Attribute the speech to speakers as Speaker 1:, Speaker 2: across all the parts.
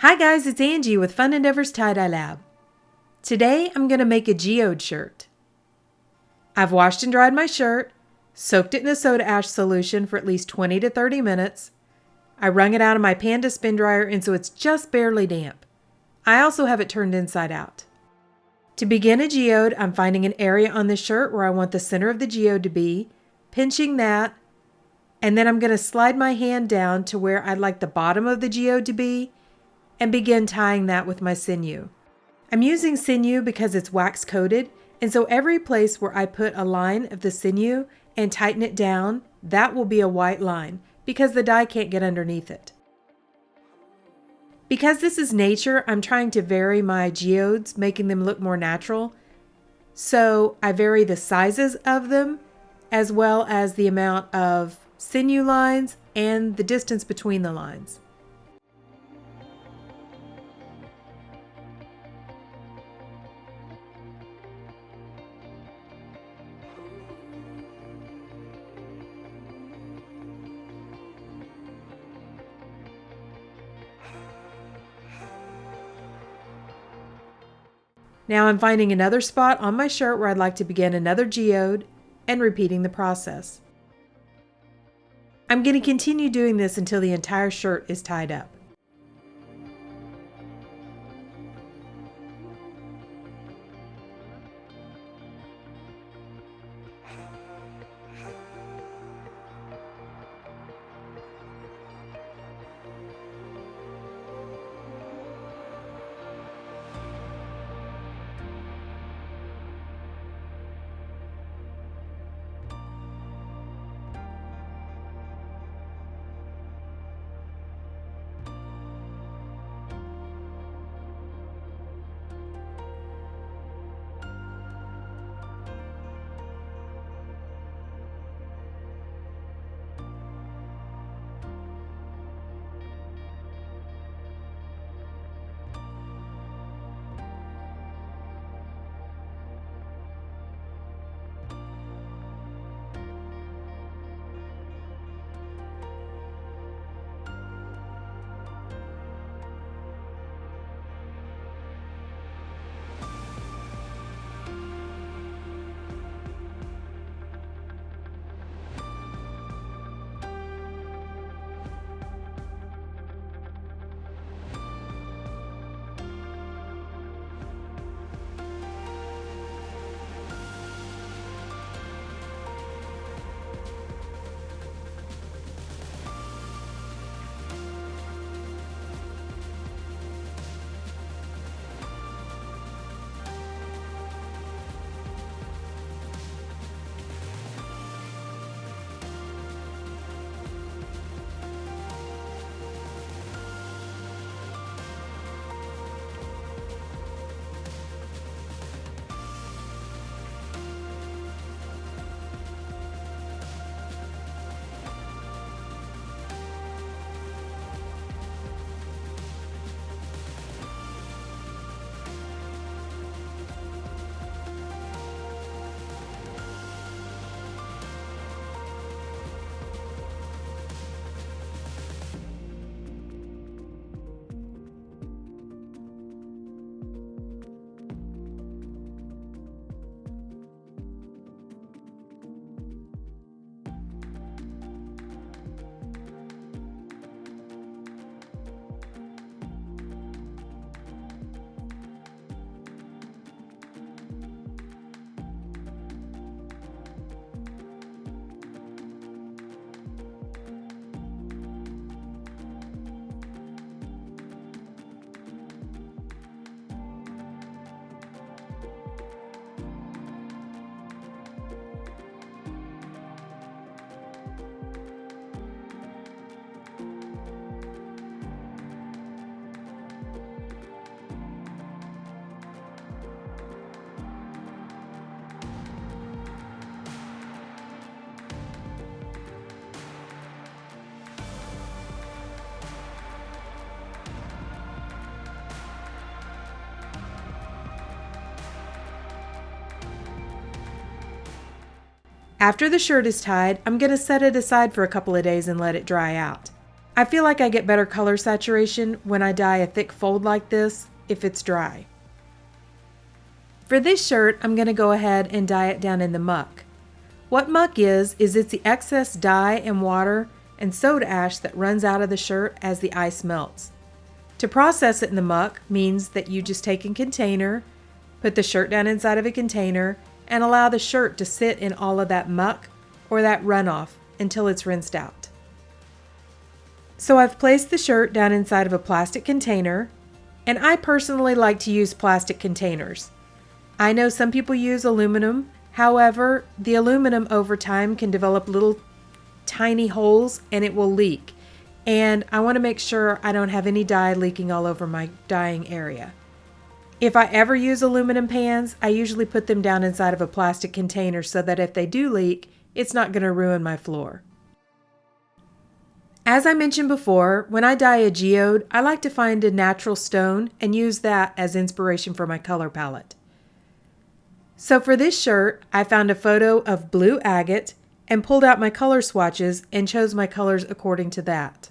Speaker 1: Hi guys, it's Angie with Fun Endeavors Tie-Dye Lab. Today I'm going to make a geode shirt. I've washed and dried my shirt, soaked it in a soda ash solution for at least 20 to 30 minutes. I wrung it out of my Panda spin dryer and so it's just barely damp. I also have it turned inside out. To begin a geode, I'm finding an area on the shirt where I want the center of the geode to be, pinching that, and then I'm going to slide my hand down to where I'd like the bottom of the geode to be, and begin tying that with my sinew. I'm using sinew because it's wax coated, and so every place where I put a line of the sinew and tighten it down, that will be a white line because the dye can't get underneath it. Because this is nature, I'm trying to vary my geodes, making them look more natural. So I vary the sizes of them as well as the amount of sinew lines and the distance between the lines. Now I'm finding another spot on my shirt where I'd like to begin another geode and repeating the process. I'm going to continue doing this until the entire shirt is tied up. After the shirt is tied, I'm going to set it aside for a couple of days and let it dry out. I feel like I get better color saturation when I dye a thick fold like this if it's dry. For this shirt, I'm going to go ahead and dye it down in the muck. What muck is it's the excess dye and water and soda ash that runs out of the shirt as the ice melts. To process it in the muck means that you just take a container, put the shirt down inside of a container, and allow the shirt to sit in all of that muck or that runoff until it's rinsed out. So I've placed the shirt down inside of a plastic container, and I personally like to use plastic containers. I know some people use aluminum, however, the aluminum over time can develop little tiny holes and it will leak. And I want to make sure I don't have any dye leaking all over my dyeing area. If I ever use aluminum pans, I usually put them down inside of a plastic container so that if they do leak, it's not going to ruin my floor. As I mentioned before, when I dye a geode, I like to find a natural stone and use that as inspiration for my color palette. So for this shirt, I found a photo of blue agate and pulled out my color swatches and chose my colors according to that.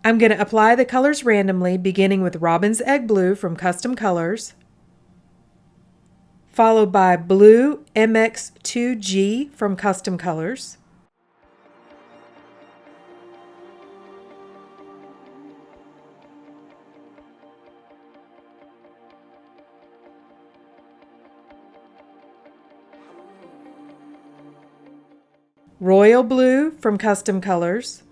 Speaker 1: I'm going to apply the colors randomly, beginning with Robin's Egg Blue from Custom Colors, followed by Blue MX2G from Custom Colors, Royal Blue from Custom Colors,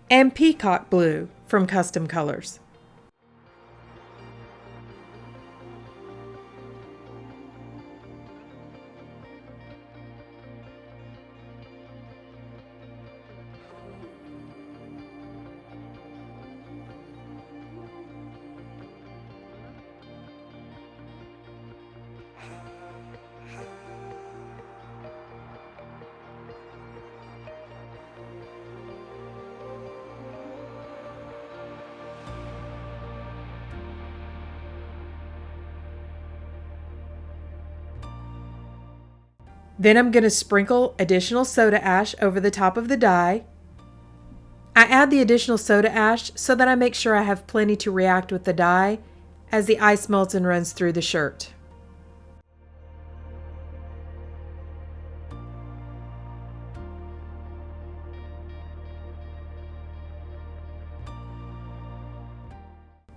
Speaker 1: and Peacock Blue from Custom Colors. Then I'm going to sprinkle additional soda ash over the top of the dye. I add the additional soda ash so that I make sure I have plenty to react with the dye as the ice melts and runs through the shirt.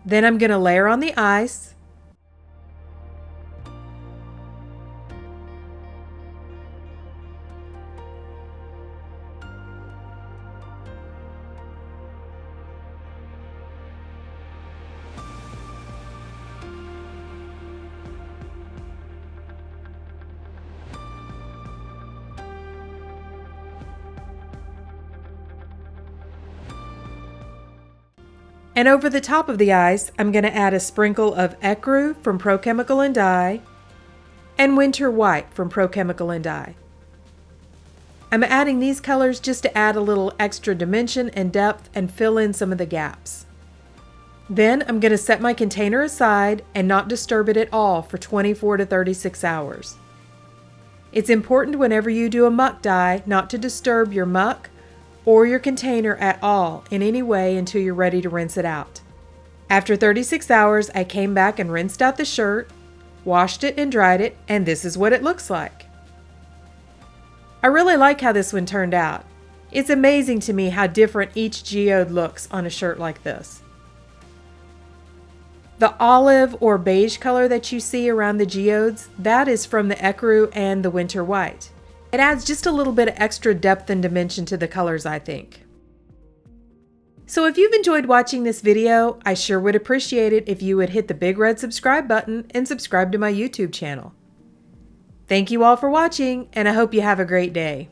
Speaker 1: Then I'm going to layer on the ice. And over the top of the ice, I'm going to add a sprinkle of Ecru from Pro Chemical and Dye and Winter White from Pro Chemical and Dye. I'm adding these colors just to add a little extra dimension and depth and fill in some of the gaps. Then I'm going to set my container aside and not disturb it at all for 24 to 36 hours. It's important whenever you do a muck dye not to disturb your muck or your container at all in any way until you're ready to rinse it out. After 36 hours, I came back and rinsed out the shirt, washed it and dried it, and this is what it looks like. I really like how this one turned out. It's amazing to me how different each geode looks on a shirt like this. The olive or beige color that you see around the geodes, that is from the Ecru and the Winter White. It adds just a little bit of extra depth and dimension to the colors, I think. So if you've enjoyed watching this video, I sure would appreciate it if you would hit the big red subscribe button and subscribe to my YouTube channel. Thank you all for watching, and I hope you have a great day.